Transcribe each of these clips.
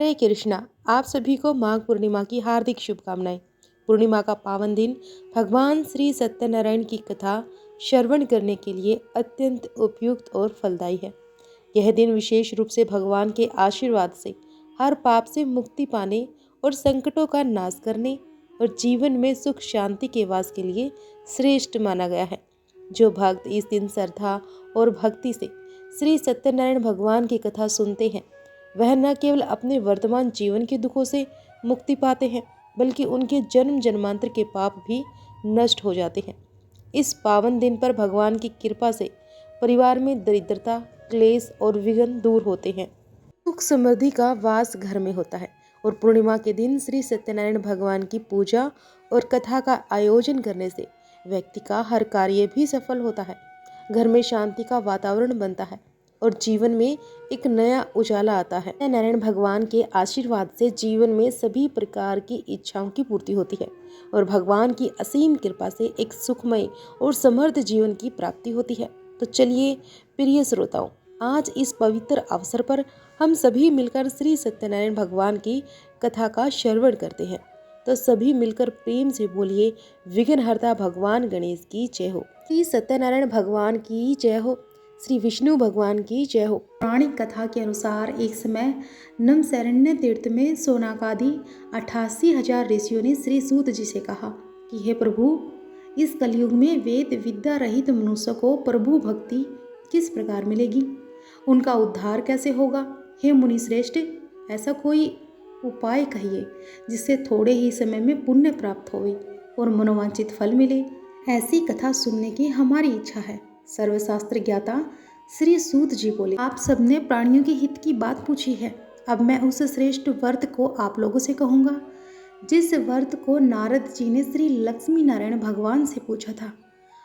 हरे कृष्णा। आप सभी को माघ पूर्णिमा की हार्दिक शुभकामनाएं। पूर्णिमा का पावन दिन भगवान श्री सत्यनारायण की कथा श्रवण करने के लिए अत्यंत उपयुक्त और फलदायी है। यह दिन विशेष रूप से भगवान के आशीर्वाद से हर पाप से मुक्ति पाने और संकटों का नाश करने और जीवन में सुख शांति के वास के लिए श्रेष्ठ माना गया है। जो भक्त इस दिन श्रद्धा और भक्ति से श्री सत्यनारायण भगवान की कथा सुनते हैं, वह न केवल अपने वर्तमान जीवन के दुखों से मुक्ति पाते हैं, बल्कि उनके जन्म जन्मांतर के पाप भी नष्ट हो जाते हैं। इस पावन दिन पर भगवान की कृपा से परिवार में दरिद्रता, क्लेश और विघ्न दूर होते हैं। सुख समृद्धि का वास घर में होता है और पूर्णिमा के दिन श्री सत्यनारायण भगवान की पूजा और कथा का आयोजन करने से व्यक्ति का हर कार्य भी सफल होता है। घर में शांति का वातावरण बनता है और जीवन में एक नया उजाला आता है। नारायण भगवान के आशीर्वाद से जीवन में सभी प्रकार की इच्छाओं की पूर्ति होती है और भगवान की असीम कृपा से एक सुखमय और समृद्ध जीवन की प्राप्ति होती है। तो चलिए प्रिय श्रोताओं, आज इस पवित्र अवसर पर हम सभी मिलकर श्री सत्यनारायण भगवान की कथा का श्रवण करते हैं। तो सभी मिलकर प्रेम से बोलिए, विघ्नहर्ता भगवान गणेश की जय हो, श्री सत्यनारायण भगवान की जय हो, श्री विष्णु भगवान की जय हो। पौराणिक कथा के अनुसार एक समय नमसैरण्य तीर्थ में सोनाकादि 88,000 ऋषियों ने श्री सूत जी से कहा कि हे प्रभु, इस कलयुग में वेद विद्या रहित मनुष्य को प्रभु भक्ति किस प्रकार मिलेगी? उनका उद्धार कैसे होगा? हे मुनि श्रेष्ठ, ऐसा कोई उपाय कहिए जिससे थोड़े ही समय में पुण्य प्राप्त होवे और मनोवांछित फल मिले। ऐसी कथा सुनने की हमारी इच्छा है। सर्वशास्त्र ज्ञाता श्री सूत जी बोले, आप सबने प्राणियों के हित की बात पूछी है। अब मैं उस श्रेष्ठ व्रत को आप लोगों से कहूँगा जिस व्रत को नारद जी ने श्री लक्ष्मी नारायण भगवान से पूछा था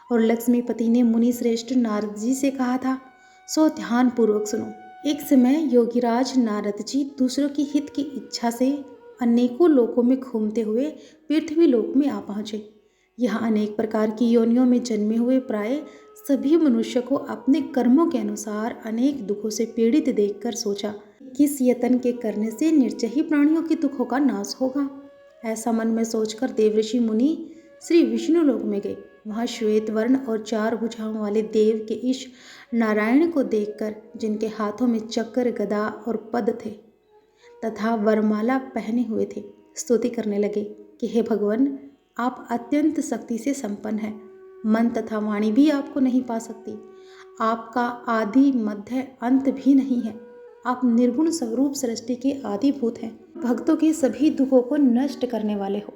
और लक्ष्मीपति ने मुनि श्रेष्ठ नारद जी से कहा था। सो ध्यान पूर्वक सुनो। एक समय योगीराज नारद जी दूसरों की हित की इच्छा से अनेकों लोकों में घूमते हुए पृथ्वी लोक में आ पहुँचे। यहाँ अनेक प्रकार की योनियों में जन्मे हुए प्राय सभी मनुष्य को अपने कर्मों के अनुसार अनेक दुखों से पीड़ित देखकर सोचा, किस यत्न के करने से निर्जही प्राणियों के दुखों का नाश होगा। ऐसा मन में सोचकर देवऋषि मुनि श्री विष्णु लोक में गए। वहाँ श्वेत वर्ण और 4 भुजाओं वाले देव के इस नारायण को देखकर, जिनके हाथों में चक्र, गदा और पद थे तथा वरमाला पहने हुए थे, स्तुति करने लगे कि हे भगवान, आप अत्यंत शक्ति से संपन्न हैं। मन तथा वाणी भी आपको नहीं पा सकती। आपका आदि मध्य अंत भी नहीं है। आप निर्गुण स्वरूप सृष्टि के आदिभूत हैं। भक्तों के सभी दुखों को नष्ट करने वाले हो।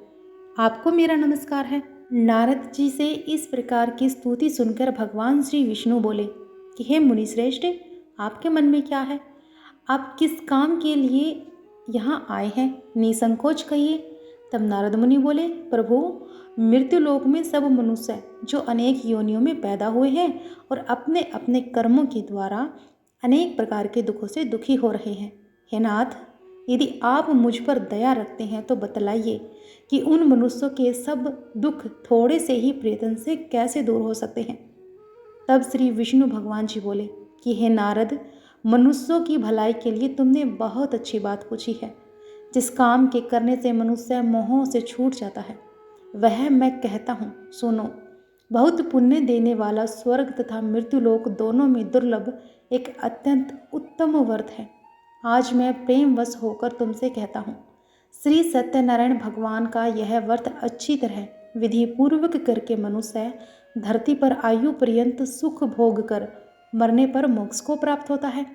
आपको मेरा नमस्कार है। नारद जी से इस प्रकार की स्तुति सुनकर भगवान श्री विष्णु बोले कि हे मुनि श्रेष्ठ, आपके मन में क्या है? आप किस काम के लिए यहाँ आए हैं? निसंकोच कहिए। तब नारद मुनि बोले, प्रभु, मृत्यु लोक में सब मनुष्य जो अनेक योनियों में पैदा हुए हैं और अपने अपने कर्मों के द्वारा अनेक प्रकार के दुखों से दुखी हो रहे हैं। हे नाथ, यदि आप मुझ पर दया रखते हैं तो बतलाइए कि उन मनुष्यों के सब दुख थोड़े से ही प्रयत्न से कैसे दूर हो सकते हैं। तब श्री विष्णु भगवान जी बोले कि हे नारद, मनुष्यों की भलाई के लिए तुमने बहुत अच्छी बात पूछी है। जिस काम के करने से मनुष्य मोहों से छूट जाता है, वह मैं कहता हूँ, सुनो। बहुत पुण्य देने वाला स्वर्ग तथा मृत्युलोक दोनों में दुर्लभ एक अत्यंत उत्तम व्रत है। आज मैं प्रेमवश होकर तुमसे कहता हूँ, श्री सत्यनारायण भगवान का यह व्रत अच्छी तरह विधि पूर्वक करके मनुष्य धरती पर आयु पर्यंत सुख भोग कर मरने पर मोक्ष को प्राप्त होता है।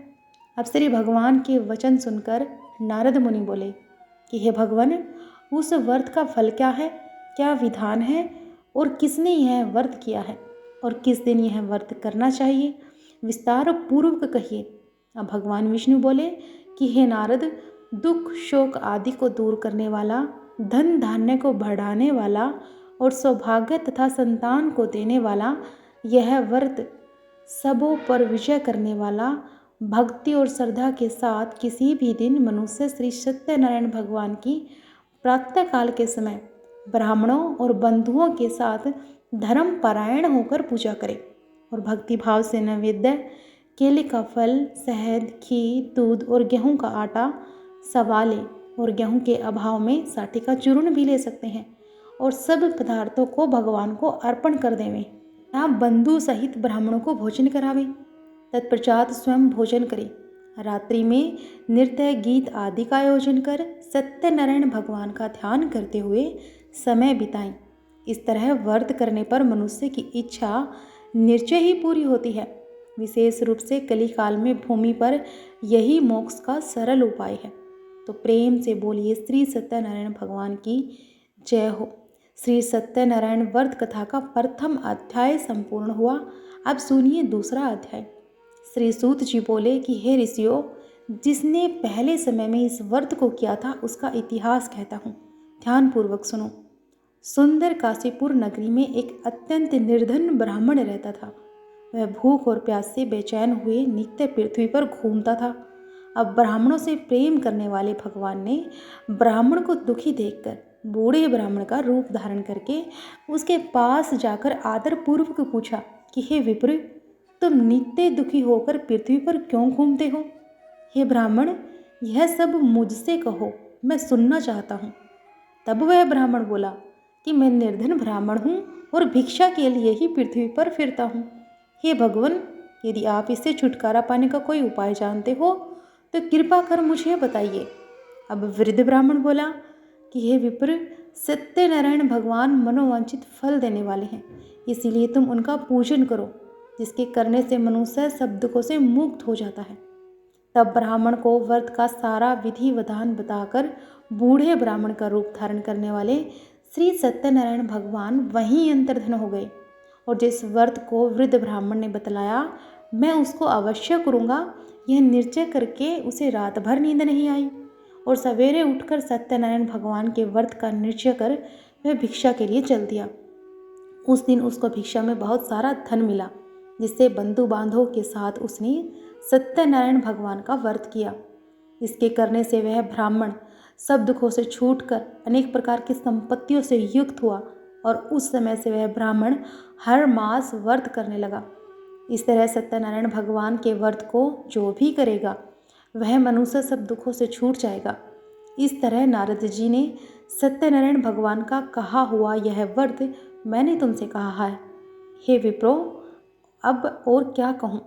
अब श्री भगवान के वचन सुनकर नारद मुनि बोले कि हे भगवान, उस व्रत का फल क्या है, क्या विधान है और किसने यह व्रत किया है और किस दिन यह व्रत करना चाहिए, विस्तार पूर्वक कहिए। अब भगवान विष्णु बोले कि हे नारद, दुख शोक आदि को दूर करने वाला, धन धान्य को बढ़ाने वाला और सौभाग्य तथा संतान को देने वाला यह व्रत सबों पर विजय करने वाला, भक्ति और श्रद्धा के साथ किसी भी दिन मनुष्य श्री सत्यनारायण भगवान की प्रातः काल के समय ब्राह्मणों और बंधुओं के साथ धर्म परायण होकर पूजा करे और भक्ति भाव से नैवेद्य, केले का फल, शहद, घी, दूध और गेहूं का आटा सवाले और गेहूं के अभाव में साठी का चूर्ण भी ले सकते हैं और सब पदार्थों को भगवान को अर्पण कर देवें। यहाँ बंधु सहित ब्राह्मणों को भोजन करावें। तत्पश्चात स्वयं भोजन करें। रात्रि में नृत्य गीत आदि का आयोजन कर सत्यनारायण भगवान का ध्यान करते हुए समय बिताएं। इस तरह व्रत करने पर मनुष्य की इच्छा निश्चय ही पूरी होती है। विशेष रूप से कलिकाल में भूमि पर यही मोक्ष का सरल उपाय है। तो प्रेम से बोलिए श्री सत्यनारायण भगवान की जय हो। श्री सत्यनारायण व्रत कथा का प्रथम अध्याय संपूर्ण हुआ। अब सुनिए दूसरा अध्याय। श्री सूत जी बोले कि हे ऋषियों, जिसने पहले समय में इस व्रत को किया था उसका इतिहास कहता हूँ, ध्यानपूर्वक सुनो। सुंदर काशीपुर नगरी में एक अत्यंत निर्धन ब्राह्मण रहता था। वह भूख और प्यास से बेचैन हुए नित्य पृथ्वी पर घूमता था। अब ब्राह्मणों से प्रेम करने वाले भगवान ने ब्राह्मण को दुखी देखकर बूढ़े ब्राह्मण का रूप धारण करके उसके पास जाकर आदरपूर्वक पूछा कि हे विप्र, तुम नित्य दुखी होकर पृथ्वी पर क्यों घूमते हो? हे ब्राह्मण, यह सब मुझसे कहो, मैं सुनना चाहता हूँ। तब वह ब्राह्मण बोला कि मैं निर्धन ब्राह्मण हूँ और भिक्षा के लिए ही पृथ्वी पर फिरता हूँ। हे भगवान, यदि आप इससे छुटकारा पाने का कोई उपाय जानते हो तो कृपा कर मुझे बताइए। अब वृद्ध ब्राह्मण बोला कि हे विप्र, सत्यनारायण भगवान मनोवांछित फल देने वाले हैं, इसीलिए तुम उनका पूजन करो, जिसके करने से मनुष्य सब दुखों से मुक्त हो जाता है। तब ब्राह्मण को व्रत का सारा विधि विधान बताकर बूढ़े ब्राह्मण का रूप धारण करने वाले श्री सत्यनारायण भगवान वहीं अंतर्धान हो गए। और जिस व्रत को वृद्ध ब्राह्मण ने बतलाया मैं उसको अवश्य करूँगा, यह निश्चय करके उसे रात भर नींद नहीं आई और सवेरे उठकर सत्यनारायण भगवान के व्रत का निश्चय कर वह भिक्षा के लिए चल दिया। उस दिन उसको भिक्षा में बहुत सारा धन मिला, जिससे बंधु बांधवों के साथ उसने सत्यनारायण भगवान का व्रत किया। इसके करने से वह ब्राह्मण सब दुखों से छूटकर अनेक प्रकार की संपत्तियों से युक्त हुआ और उस समय से वह ब्राह्मण हर मास व्रत करने लगा। इस तरह सत्यनारायण भगवान के व्रत को जो भी करेगा वह मनुष्य सब दुखों से छूट जाएगा। इस तरह नारद जी ने सत्यनारायण भगवान का कहा हुआ यह व्रत मैंने तुमसे कहा है। हे विप्रो, अब और क्या कहूँ?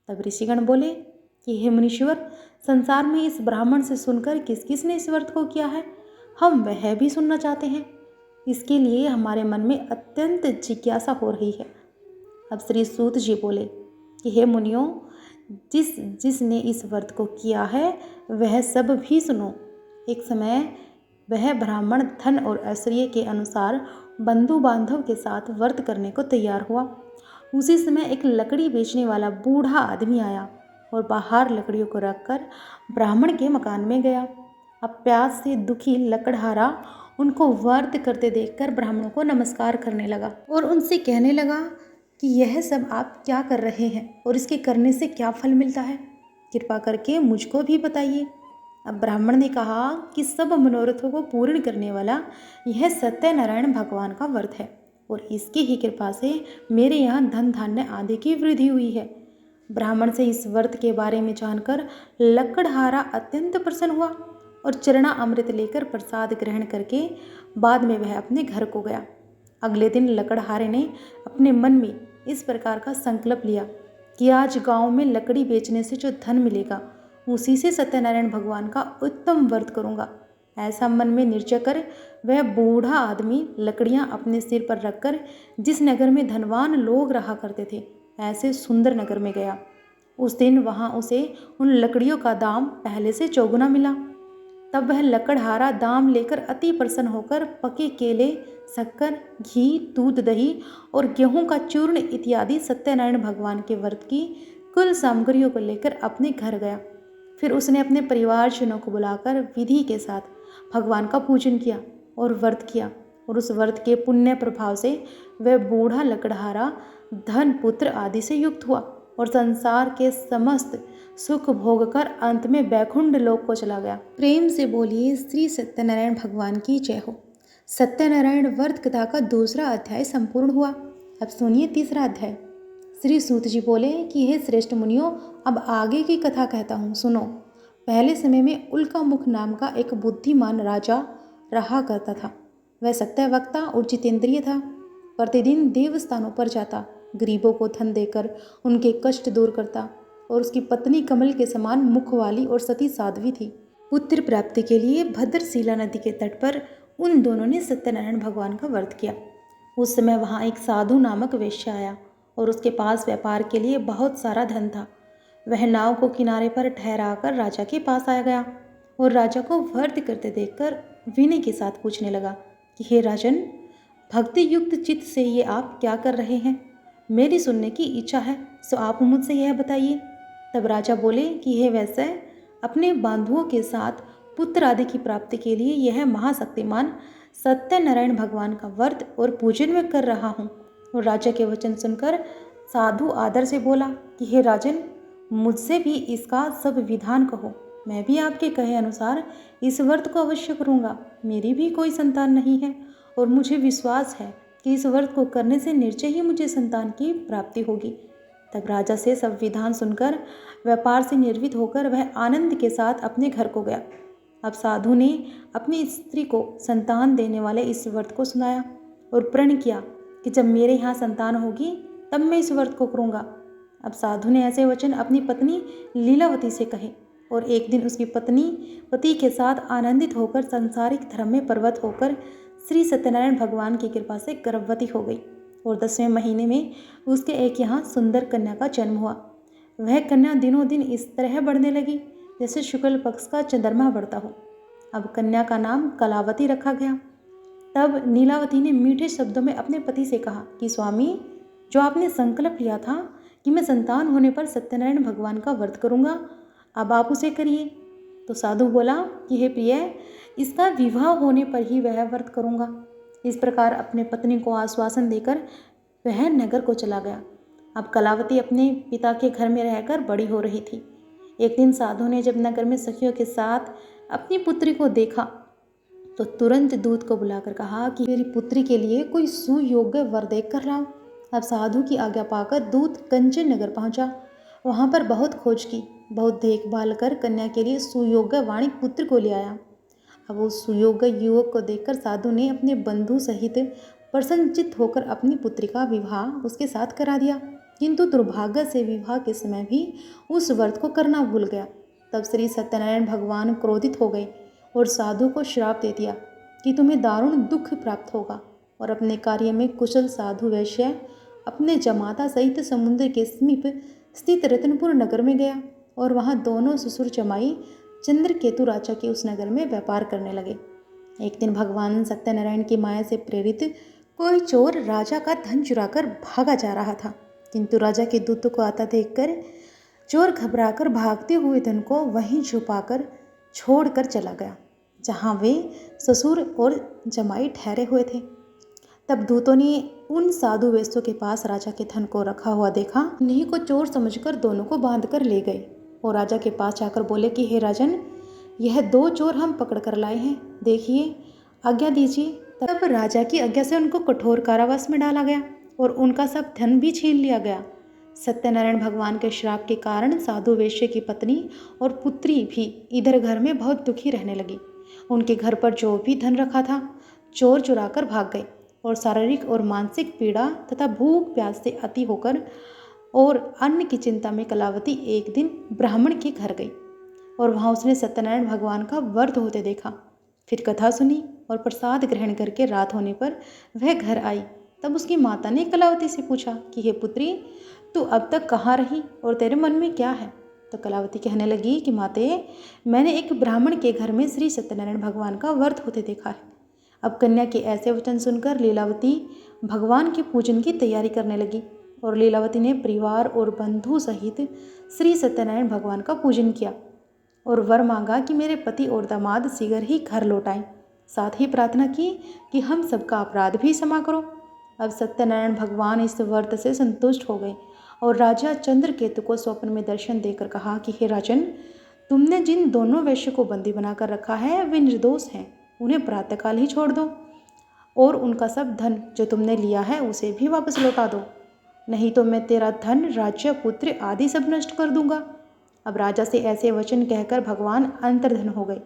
तब ऋषिगण बोले कि हे मुनीश्वर, संसार में इस ब्राह्मण से सुनकर किस किस ने इस व्रत को किया है, हम वह भी सुनना चाहते हैं। इसके लिए हमारे मन में अत्यंत जिज्ञासा हो रही है। अब श्री सूत जी बोले कि हे मुनियों, जिसने इस व्रत को किया है वह सब भी सुनो। एक समय वह ब्राह्मण धन और ऐश्वर्य के अनुसार बंधु बांधव के साथ व्रत करने को तैयार हुआ। उसी समय एक लकड़ी बेचने वाला बूढ़ा आदमी आया और बाहर लकड़ियों को रखकर ब्राह्मण के मकान में गया। अब प्यास से दुखी लकड़हारा उनको व्रत करते देखकर ब्राह्मणों को नमस्कार करने लगा और उनसे कहने लगा कि यह सब आप क्या कर रहे हैं और इसके करने से क्या फल मिलता है, कृपा करके मुझको भी बताइए। अब ब्राह्मण ने कहा कि सब मनोरथों को पूर्ण करने वाला यह सत्यनारायण भगवान का व्रत है और इसकी ही कृपा से मेरे यहाँ धन धान्य आदि की वृद्धि हुई है। ब्राह्मण से इस व्रत के बारे में जानकर लकड़हारा अत्यंत प्रसन्न हुआ और चरणा अमृत लेकर प्रसाद ग्रहण करके बाद में वह अपने घर को गया। अगले दिन लकड़हारे ने अपने मन में इस प्रकार का संकल्प लिया कि आज गांव में लकड़ी बेचने से जो धन मिलेगा उसी से सत्यनारायण भगवान का उत्तम व्रत करूंगा। ऐसा मन में निश्चय कर वह बूढ़ा आदमी लकड़ियां अपने सिर पर रखकर जिस नगर में धनवान लोग रहा करते थे ऐसे सुंदर नगर में गया। उस दिन वहां उसे उन लकड़ियों का दाम पहले से चौगुना मिला। तब वह लकड़हारा दाम लेकर अति प्रसन्न होकर पके केले, शक्कर, घी, दूध, दही और गेहूं का चूर्ण इत्यादि सत्यनारायण भगवान के व्रत की कुल सामग्रियों को लेकर अपने घर गया। फिर उसने अपने परिवारजनों को बुलाकर विधि के साथ भगवान का पूजन किया और व्रत किया और उस व्रत के पुण्य प्रभाव से वह बूढ़ा लकड़हारा धन, पुत्र आदि से युक्त हुआ और संसार के समस्त सुख भोग कर अंत में बैकुंठ लोक को चला गया। प्रेम से बोलिए श्री सत्यनारायण भगवान की जय हो। सत्यनारायण व्रत कथा का दूसरा अध्याय संपूर्ण हुआ। अब सुनिए तीसरा अध्याय। श्री सूत जी बोले कि हे श्रेष्ठ मुनियों, अब आगे की कथा कहता हूँ, सुनो। पहले समय में उल्कामुख नाम का एक बुद्धिमान राजा रहा करता था। वह सत्यवक्ता और जितेंद्रिय था। प्रतिदिन देवस्थानों पर जाता, गरीबों को धन देकर उनके कष्ट दूर करता, और उसकी पत्नी कमल के समान मुख वाली और सती साध्वी थी। पुत्र प्राप्ति के लिए भद्रशिला नदी के तट पर उन दोनों ने सत्यनारायण भगवान का व्रत किया। उस समय वहाँ एक साधु नामक वेश्या आया और उसके पास व्यापार के लिए बहुत सारा धन था। वह नाव को किनारे पर ठहराकर राजा के पास आ गया और राजा को व्रत करते देखकर विनय के साथ पूछने लगा कि हे राजन, भक्ति युक्त चित्त से ये आप क्या कर रहे हैं? मेरी सुनने की इच्छा है, सो आप मुझसे यह बताइए। तब राजा बोले कि हे वैसे, अपने बंधुओं के साथ पुत्र आदि की प्राप्ति के लिए यह महाशक्तिमान सत्यनारायण भगवान का व्रत और पूजन में कर रहा हूँ। और राजा के वचन सुनकर साधु आदर से बोला कि हे राजन, मुझसे भी इसका सब विधान कहो। मैं भी आपके कहे अनुसार इस व्रत को अवश्य करूँगा। मेरी भी कोई संतान नहीं है और मुझे विश्वास है कि इस व्रत को करने से निश्चय ही मुझे संतान की प्राप्ति होगी। तब राजा से सब विधान सुनकर व्यापार से निर्वित होकर वह आनंद के साथ अपने घर को गया। अब साधु ने अपनी स्त्री को संतान देने वाले इस व्रत को सुनाया और प्रण किया कि जब मेरे यहाँ संतान होगी तब मैं इस व्रत को करूँगा। अब साधु ने ऐसे वचन अपनी पत्नी लीलावती से कहे और एक दिन उसकी पत्नी पति के साथ आनंदित होकर सांसारिक धर्म में प्रवृत्त होकर श्री सत्यनारायण भगवान की कृपा से गर्भवती हो गई और 10वें महीने में उसके एक यहाँ सुंदर कन्या का जन्म हुआ। वह कन्या दिनों दिन इस तरह बढ़ने लगी जैसे शुक्ल पक्ष का चंद्रमा बढ़ता हो। अब कन्या का नाम कलावती रखा गया। तब नीलावती ने मीठे शब्दों में अपने पति से कहा कि स्वामी, जो आपने संकल्प लिया था कि मैं संतान होने पर सत्यनारायण भगवान का व्रत करूँगा, अब आप उसे करिए। तो साधु बोला कि हे प्रिय, इसका विवाह होने पर ही वह व्रत करूँगा। इस प्रकार अपने पत्नी को आश्वासन देकर वह नगर को चला गया। अब कलावती अपने पिता के घर में रहकर बड़ी हो रही थी। एक दिन साधु ने जब नगर में सखियों के साथ अपनी पुत्री को देखा तो तुरंत दूत को बुलाकर कहा कि मेरी पुत्री के लिए कोई सुयोग्य वर देख कर लाओ। अब साधु की आज्ञा पाकर दूत कंचन नगर पहुंचा। वहां पर बहुत खोज की, बहुत देखभाल कर कन्या के लिए सुयोग्य वाणी पुत्र को ले आया। अब उस सुयोग्य युवक को देखकर साधु ने अपने बंधु सहित प्रसन्नचित्त होकर अपनी पुत्री का विवाह उसके साथ करा दिया। किंतु दुर्भाग्य से विवाह के समय भी उस व्रत को करना भूल गया। तब श्री सत्यनारायण भगवान क्रोधित हो गए और साधु को श्राप दे दिया कि तुम्हें दारुण दुख प्राप्त होगा। और अपने कार्य में कुशल साधु वैश्य अपने जमाता सहित समुद्र के समीप स्थित रत्नपुर नगर में गया और वहाँ दोनों ससुर जमाई चंद्रकेतु राजा के उस नगर में व्यापार करने लगे। एक दिन भगवान सत्यनारायण की माया से प्रेरित कोई चोर राजा का धन चुराकर भागा जा रहा था, किंतु राजा के दूत को आता देखकर चोर घबराकर भागते हुए धन को वहीं छुपाकर छोड़कर चला गया जहाँ वे ससुर और जमाई ठहरे हुए थे। तब दूतों ने उन साधु वैश्यों के पास राजा के धन को रखा हुआ देखा। उन्हीं को चोर समझकर दोनों को बांध कर ले गए और राजा के पास जाकर बोले कि हे राजन, यह 2 चोर हम पकड़ कर लाए हैं, देखिए, आज्ञा दीजिए। तब राजा की आज्ञा से उनको कठोर कारावास में डाला गया और उनका सब धन भी छीन लिया गया। सत्यनारायण भगवान के श्राप के कारण साधु वैश्य की पत्नी और पुत्री भी इधर घर में बहुत दुखी रहने लगी। उनके घर पर जो भी धन रखा था चोर चुराकर भाग गए और शारीरिक और मानसिक पीड़ा तथा भूख प्यास से अति होकर और अन्न की चिंता में कलावती एक दिन ब्राह्मण के घर गई और वहाँ उसने सत्यनारायण भगवान का व्रत होते देखा। फिर कथा सुनी और प्रसाद ग्रहण करके रात होने पर वह घर आई। तब उसकी माता ने कलावती से पूछा कि हे पुत्री, तू अब तक कहाँ रही और तेरे मन में क्या है? तो कलावती कहने लगी कि माते, मैंने एक ब्राह्मण के घर में श्री सत्यनारायण भगवान का व्रत होते देखा है। अब कन्या के ऐसे वचन सुनकर लीलावती भगवान के पूजन की तैयारी करने लगी और लीलावती ने परिवार और बंधु सहित श्री सत्यनारायण भगवान का पूजन किया और वर मांगा कि मेरे पति और दामाद शीघ्र ही घर लौट आएं। साथ ही प्रार्थना की कि हम सबका अपराध भी क्षमा करो। अब सत्यनारायण भगवान इस व्रत से संतुष्ट हो गए और राजा चंद्रकेतु को स्वप्न में दर्शन देकर कहा कि हे राजन, तुमने जिन दोनों वैश्य को बंदी बनाकर रखा है वे निर्दोष हैं, उन्हें प्रातःकाल ही छोड़ दो और उनका सब धन जो तुमने लिया है उसे भी वापस लौटा दो, नहीं तो मैं तेरा धन, राज्य, पुत्र आदि सब नष्ट कर दूंगा। अब राजा से ऐसे वचन कहकर भगवान अंतर्धन हो गए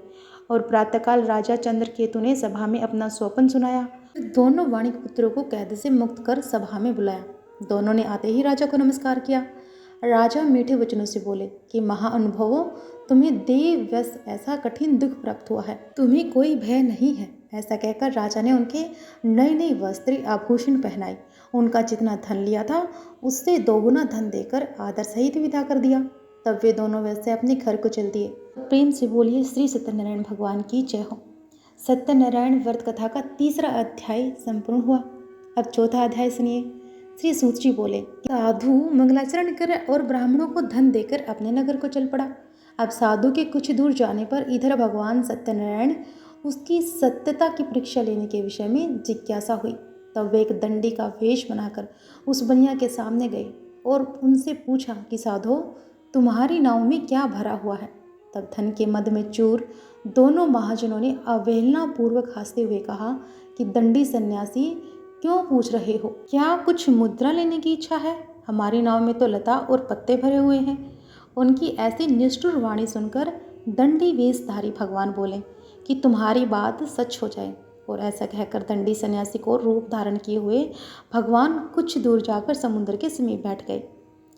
और प्रातःकाल राजा चंद्रकेतु ने सभा में अपना स्वप्न सुनाया। दोनों वाणिक पुत्रों को कैद से मुक्त कर सभा में बुलाया। दोनों ने आते ही राजा को नमस्कार किया। राजा मीठे वचनों से बोले कि महाअनुभवों, तुम्हें देव वश ऐसा कठिन दुख प्राप्त हुआ है, तुम्हें कोई भय नहीं है। ऐसा कहकर राजा ने उनके नए नए वस्त्र आभूषण पहनाए। उनका जितना धन लिया था उससे दोगुना धन देकर आदर सहित विदा कर दिया। तब वे दोनों वैसे अपने घर को चल दिए। प्रेम से बोलिए श्री सत्यनारायण भगवान की जय हो। सत्यनारायण व्रत कथा का तीसरा अध्याय संपूर्ण हुआ। अब चौथा अध्याय सुनिए। श्री सूत जी बोले, साधु मंगलाचरण कर और ब्राह्मणों को धन देकर अपने नगर को चल पड़ा। अब साधु के कुछ दूर जाने पर इधर भगवान सत्यनारायण उसकी सत्यता की परीक्षा लेने के विषय में जिज्ञासा हुई। तब वे एक दंडी का वेश बनाकर उस बनिया के सामने गए और उनसे पूछा कि साधो, तुम्हारी नाव में क्या भरा हुआ है। तब धन के मद में चूर दोनों महाजनों ने अवहेलना पूर्वक हंसते हुए कहा कि दंडी सन्यासी, क्यों पूछ रहे हो? क्या कुछ मुद्रा लेने की इच्छा है? हमारी नाव में तो लता और पत्ते भरे हुए हैं। उनकी ऐसी निष्ठुर वाणी सुनकर दंडी वेशधारी भगवान बोले कि तुम्हारी बात सच हो जाए। और ऐसा कहकर दंडी सन्यासी को रूप धारण किए हुए भगवान कुछ दूर जाकर समुद्र के समीप बैठ गए।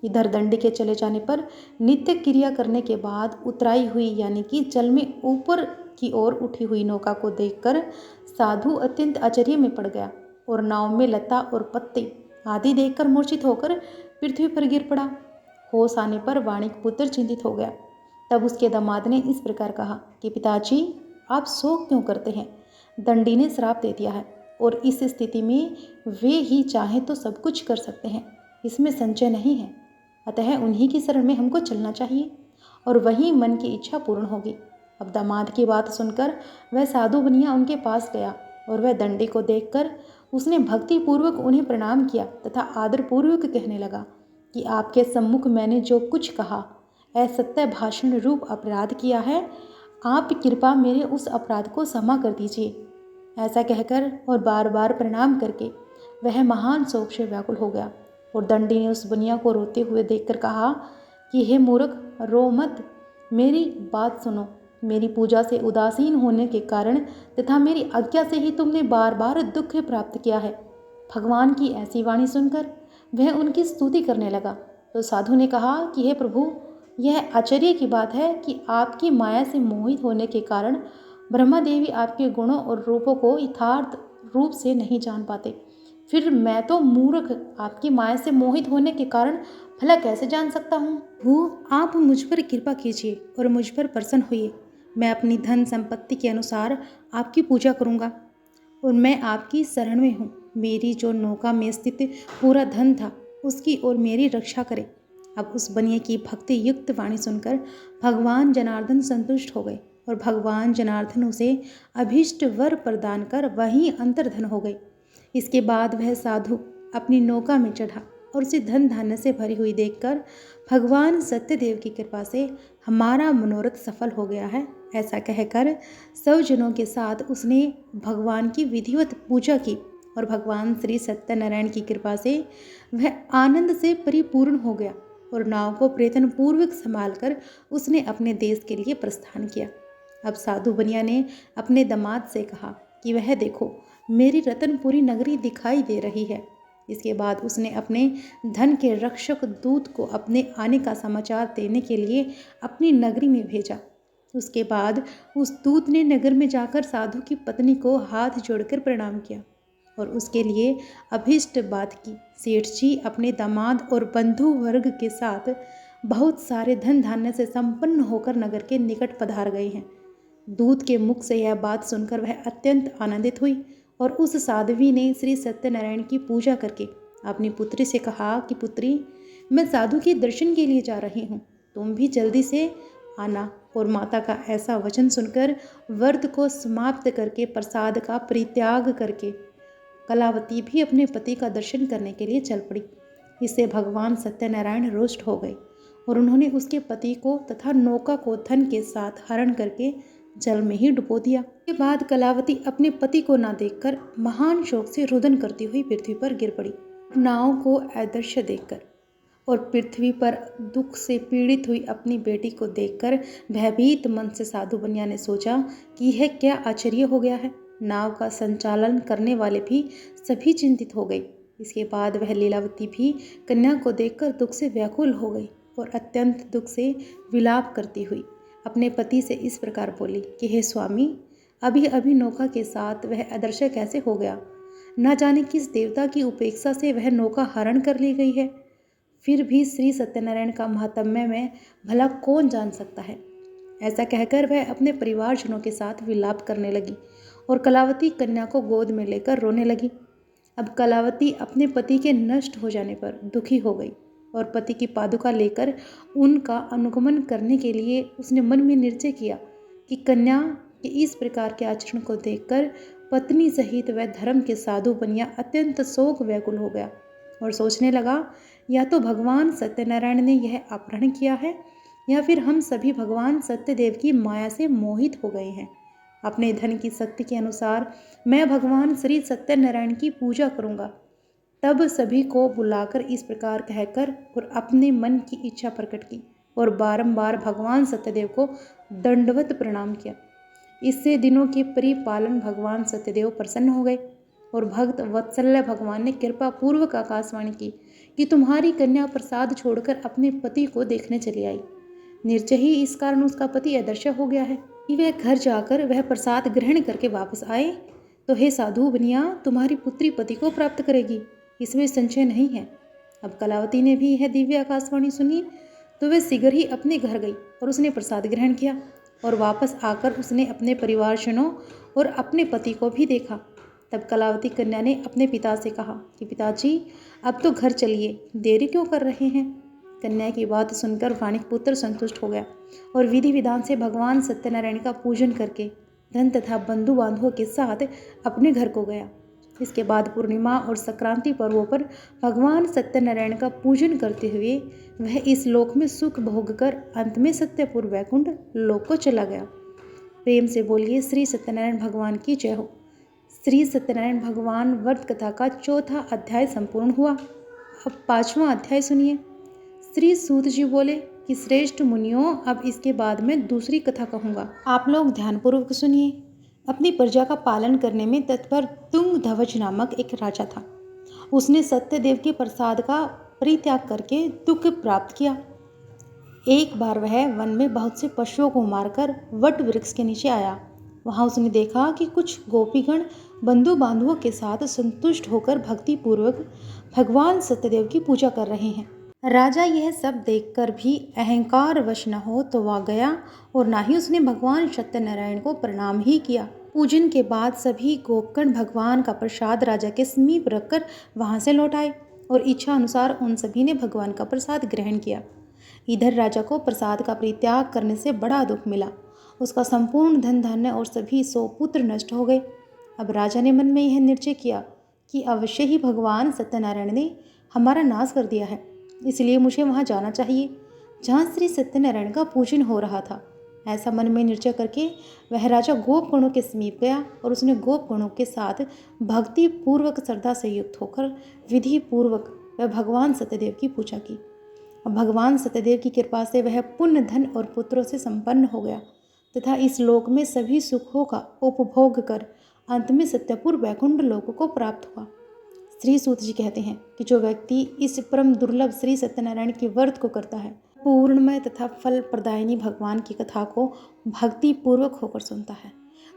इधर दंडी के चले जाने पर नित्य क्रिया करने के बाद उतराई हुई यानी कि जल में ऊपर की ओर उठी हुई नौका को देखकर साधु अत्यंत आश्चर्य में पड़ गया और नाव में लता और पत्ते आदि देखकर मूर्छित होकर पृथ्वी पर गिर पड़ा। होश आने पर वाणिक पुत्र चिंतित हो गया। तब उसके दामाद ने इस प्रकार कहा कि पिताजी, आप शोक क्यों करते हैं? दंडी ने श्राप दे दिया है और इस स्थिति में वे ही चाहें तो सब कुछ कर सकते हैं, इसमें संशय नहीं है। अतः उन्हीं की शरण में हमको चलना चाहिए और वहीं मन की इच्छा पूर्ण होगी। अब दामाद की बात सुनकर वह साधु बनिया उनके पास गया और वह दंडी को देखकर उसने भक्ति पूर्वक उन्हें प्रणाम किया तथा आदर पूर्वक कहने लगा कि आपके सम्मुख मैंने जो कुछ कहा असत्य भाषण रूप अपराध किया है, आप कृपा मेरे उस अपराध को क्षमा कर दीजिए। ऐसा कहकर और बार बार प्रणाम करके वह महान शोक से व्याकुल हो गया। और दंडी ने उस बनिया को रोते हुए देखकर कहा कि हे मूर्ख, रो मत, मेरी बात सुनो। मेरी पूजा से उदासीन होने के कारण तथा मेरी आज्ञा से ही तुमने बार बार दुख प्राप्त किया है। भगवान की ऐसी वाणी सुनकर वह उनकी स्तुति करने लगा। तो साधु ने कहा कि हे प्रभु, यह आश्चर्य की बात है कि आपकी माया से मोहित होने के कारण ब्रह्मा देवी आपके गुणों और रूपों को यथार्थ रूप से नहीं जान पाते। फिर मैं तो मूर्ख आपकी माया से मोहित होने के कारण भला कैसे जान सकता हूँ? वो आप मुझ पर कृपा कीजिए और मुझ पर प्रसन्न होइए। मैं अपनी धन संपत्ति के अनुसार आपकी पूजा करूँगा और मैं आपकी शरण में हूँ। मेरी जो नौका में स्थित पूरा धन था उसकी और मेरी रक्षा करे। अब उस बनिए की भक्ति युक्त वाणी सुनकर भगवान जनार्दन संतुष्ट हो गए और भगवान जनार्दन उसे अभीष्ट वर प्रदान कर वहीं अंतर्धन हो गए। इसके बाद वह साधु अपनी नौका में चढ़ा और उसे धन धान्य से भरी हुई देखकर भगवान सत्यदेव की कृपा से हमारा मनोरथ सफल हो गया है, ऐसा कहकर सब जनों के साथ उसने भगवान की विधिवत पूजा की और भगवान श्री सत्यनारायण की कृपा से वह आनंद से परिपूर्ण हो गया और नाव को प्रयत्न पूर्वक संभाल कर उसने अपने देश के लिए प्रस्थान किया। अब साधु बनिया ने अपने दामाद से कहा कि वह देखो, मेरी रतनपुरी नगरी दिखाई दे रही है। इसके बाद उसने अपने धन के रक्षक दूत को अपने आने का समाचार देने के लिए अपनी नगरी में भेजा। उसके बाद उस दूत ने नगर में जाकर साधु की पत्नी को हाथ जोड़कर प्रणाम किया और उसके लिए अभीष्ट बात की। सेठ जी अपने दामाद और बंधु वर्ग के साथ बहुत सारे धन धान्य से संपन्न होकर नगर के निकट पधार गए हैं। दूत के मुख से यह बात सुनकर वह अत्यंत आनंदित हुई और उस साध्वी ने श्री सत्यनारायण की पूजा करके अपनी पुत्री से कहा कि पुत्री, मैं साधु के दर्शन के लिए जा रही हूँ, तुम भी जल्दी से आना। और माता का ऐसा वचन सुनकर व्रत को समाप्त करके प्रसाद का परित्याग करके कलावती भी अपने पति का दर्शन करने के लिए चल पड़ी। इससे भगवान सत्यनारायण रुष्ट हो गए और उन्होंने उसके पति को तथा नौका को धन के साथ हरण करके जल में ही डुबो दिया। के बाद कलावती अपने पति को न देखकर महान शोक से रुदन करती हुई पृथ्वी पर गिर पड़ी। नाव को अदृश्य देखकर और पृथ्वी पर दुख से पीड़ित हुई अपनी बेटी को देखकर भयभीत मन से साधु बनिया ने सोचा कि यह क्या आश्चर्य हो गया है। नाव का संचालन करने वाले भी सभी चिंतित हो गए। इसके बाद वह लीलावती भी कन्या को देखकर दुख से व्याकुल हो गई और अत्यंत दुख से विलाप करती हुई अपने पति से इस प्रकार बोली कि हे स्वामी, अभी अभी नौका के साथ वह अदृश्य कैसे हो गया। न जाने किस देवता की उपेक्षा से वह नौका हरण कर ली गई है। फिर भी श्री सत्यनारायण का महात्म्य में भला कौन जान सकता है। ऐसा कहकर वह अपने परिवारजनों के साथ विलाप करने लगी और कलावती कन्या को गोद में लेकर रोने लगी। अब कलावती अपने पति के नष्ट हो जाने पर दुखी हो गई और पति की पादुका लेकर उनका अनुगमन करने के लिए उसने मन में निश्चय किया कि कन्या के इस प्रकार के आचरण को देखकर पत्नी सहित वह धर्म के साधु बनिया अत्यंत शोक व्याकुल हो गया और सोचने लगा, या तो भगवान सत्यनारायण ने यह अपहरण किया है या फिर हम सभी भगवान सत्यदेव की माया से मोहित हो गए हैं। अपने धन की शक्ति के अनुसार मैं भगवान श्री सत्यनारायण की पूजा करूंगा। तब सभी को बुलाकर इस प्रकार कहकर और अपने मन की इच्छा प्रकट की और बारंबार भगवान सत्यदेव को दंडवत प्रणाम किया। इससे दिनों के परिपालन भगवान सत्यदेव प्रसन्न हो गए और भक्त वत्सल्य भगवान ने कृपा पूर्वक आकाशवाणी की कि तुम्हारी कन्या प्रसाद छोड़कर अपने पति को देखने चली आई। निश्चय ही इस कारण उसका पति अदृश्य हो गया है कि वह घर जाकर वह प्रसाद ग्रहण करके वापस आए तो हे साधु बनिया, तुम्हारी पुत्री पति को प्राप्त करेगी, इसमें संशय नहीं है। अब कलावती ने भी यह दिव्य आकाशवाणी सुनी तो वह शीघ्र ही अपने घर गई और उसने प्रसाद ग्रहण किया और वापस आकर उसने अपने परिवारजनों और अपने पति को भी देखा। तब कलावती कन्या ने अपने पिता से कहा कि पिताजी, अब तो घर चलिए, देरी क्यों कर रहे हैं। कन्या की बात सुनकर वाणिक पुत्र संतुष्ट हो गया और विधि विधान से भगवान सत्यनारायण का पूजन करके धन तथा बंधु बांधवों के साथ अपने घर को गया। इसके बाद पूर्णिमा और संक्रांति पर्वों पर भगवान सत्यनारायण का पूजन करते हुए वह इस लोक में सुख भोग कर अंत में सत्यपुर वैकुंठ लोक को चला गया। प्रेम से बोलिए श्री सत्यनारायण भगवान की जय हो। श्री सत्यनारायण भगवान व्रत कथा का चौथा अध्याय संपूर्ण हुआ। अब पांचवा अध्याय सुनिए। श्री सूत जी बोले कि श्रेष्ठ मुनियों, अब इसके बाद मैं दूसरी कथा कहूँगा, आप लोग ध्यानपूर्वक सुनिए। अपनी प्रजा का पालन करने में तत्पर तुंगध्वज नामक एक राजा था। उसने सत्यदेव के प्रसाद का परित्याग करके दुख प्राप्त किया। एक बार वह वन में बहुत से पशुओं को मारकर वट वृक्ष के नीचे आया। वहाँ उसने देखा कि कुछ गोपीगण बंधु बांधवों के साथ संतुष्ट होकर भक्ति पूर्वक भगवान सत्यदेव की पूजा कर रहे हैं। राजा यह सब देखकर भी अहंकार वश न हो तो वह गया और ना ही उसने भगवान सत्यनारायण को प्रणाम ही किया। पूजन के बाद सभी गोपगण भगवान का प्रसाद राजा के समीप रखकर वहां से लौट आए और इच्छा अनुसार उन सभी ने भगवान का प्रसाद ग्रहण किया। इधर राजा को प्रसाद का परित्याग करने से बड़ा दुख मिला। उसका संपूर्ण धन धान्य और सभी 100 पुत्र नष्ट हो गए। अब राजा ने मन में यह निश्चय किया कि अवश्य ही भगवान सत्यनारायण ने हमारा नाश कर दिया है, इसलिए मुझे वहाँ जाना चाहिए जहाँ श्री सत्यनारायण का पूजन हो रहा था। ऐसा मन में निश्चय करके वह राजा गोपगणों के समीप गया और उसने गोपगणों के साथ भक्ति पूर्वक श्रद्धा से युक्त होकर विधि पूर्वक वह भगवान सत्यदेव की पूजा की। अब भगवान सत्यदेव की कृपा से वह पुण्य धन और पुत्रों से संपन्न हो गया तथा इस लोक में सभी सुखों का उपभोग कर अंत में सत्यपुर वैकुंठ लोक को प्राप्त हुआ। श्री सूत जी कहते हैं कि जो व्यक्ति इस परम दुर्लभ श्री सत्यनारायण के व्रत को करता है, पूर्णमय तथा फल प्रदायिनी भगवान की कथा को भक्ति पूर्वक होकर सुनता है,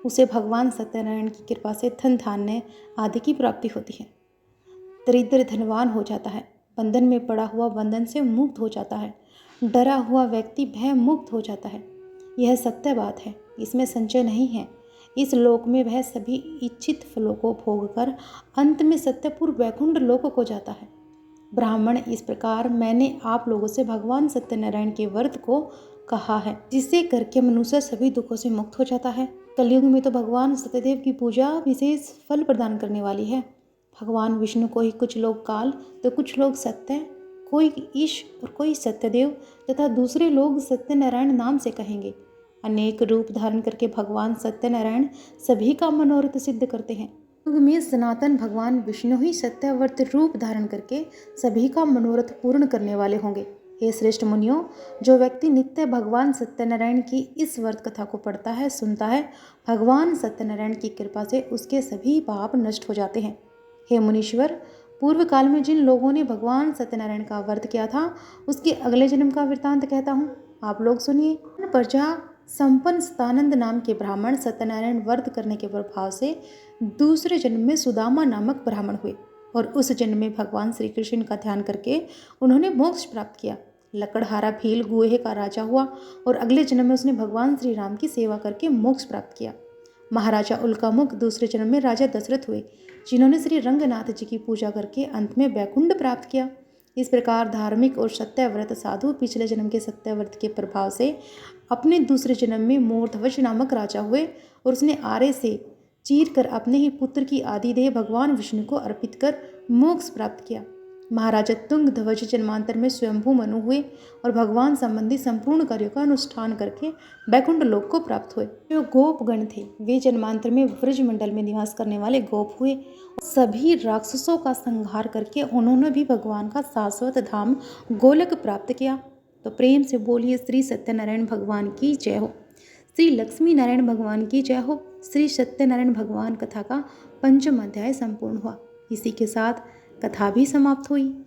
उसे भगवान सत्यनारायण की कृपा से धन धान्य आदि की प्राप्ति होती है। दरिद्र धनवान हो जाता है, बंधन में पड़ा हुआ बंधन से मुक्त हो जाता है, डरा हुआ व्यक्ति भय मुक्त हो जाता है। यह सत्य बात है, इसमें संशय नहीं है। इस लोक में वह सभी इच्छित फलों को भोग कर अंत में सत्यपुर वैकुंठ लोक को जाता है। ब्राह्मण, इस प्रकार मैंने आप लोगों से भगवान सत्यनारायण के व्रत को कहा है, जिससे करके मनुष्य सभी दुखों से मुक्त हो जाता है। कलयुग में तो भगवान सत्यदेव की पूजा विशेष फल प्रदान करने वाली है। भगवान विष्णु को ही कुछ लोग काल तो कुछ लोग सत्य, कोई ईश और कोई सत्यदेव तथा दूसरे लोग सत्यनारायण नाम से कहेंगे। अनेक रूप धारण करके भगवान सत्यनारायण सभी का मनोरथ सिद्ध करते हैं। युग में सनातन भगवान विष्णु ही सत्याव्रत रूप धारण करके सभी का मनोरथ पूर्ण करने वाले होंगे। हे श्रेष्ठ मुनियों, जो व्यक्ति नित्य भगवान सत्यनारायण की इस व्रत कथा को पढ़ता है, सुनता है, भगवान सत्यनारायण की कृपा से उसके सभी पाप नष्ट हो जाते हैं। हे मुनीश्वर, पूर्व काल में जिन लोगों ने भगवान सत्यनारायण का व्रत किया था, उसके अगले जन्म का वृत्तांत कहता हूँ, आप लोग सुनिए। प्रजा संपन्न सतानंद नाम के ब्राह्मण सत्यनारायण व्रत करने के प्रभाव से दूसरे जन्म में सुदामा नामक ब्राह्मण हुए और उस जन्म में भगवान श्री कृष्ण का ध्यान करके उन्होंने मोक्ष प्राप्त किया। लकड़हारा भील गुहे का राजा हुआ और अगले जन्म में उसने भगवान श्री राम की सेवा करके मोक्ष प्राप्त किया। महाराजा उल्कामुख दूसरे जन्म में राजा दशरथ हुए, जिन्होंने श्री रंगनाथ जी की पूजा करके अंत में वैकुंठ प्राप्त किया। इस प्रकार धार्मिक और सत्याव्रत साधु पिछले जन्म के सत्याव्रत के प्रभाव से अपने दूसरे जन्म में मूर्धवज नामक राजा हुए और उसने आरे से चीर कर अपने ही पुत्र की आदिदेह भगवान विष्णु को अर्पित कर मोक्ष प्राप्त किया। महाराजा तुंग ध्वज जन्मांतर में स्वयंभू मनु हुए और भगवान संबंधी संपूर्ण कार्यों का अनुष्ठान करके वैकुंठ लोक को प्राप्त हुए। जो गोपगण थे वे जन्मांतर में व्रज मंडल में निवास करने वाले गोप हुए। सभी राक्षसों का संहार करके उन्होंने भी भगवान का शाश्वत धाम गोलक प्राप्त किया। तो प्रेम से बोलिए श्री सत्यनारायण भगवान की जय हो, श्री लक्ष्मी नारायण भगवान की जय हो। श्री सत्यनारायण भगवान कथा का 5वां अध्याय संपूर्ण हुआ। इसी के साथ कथा भी समाप्त हुई।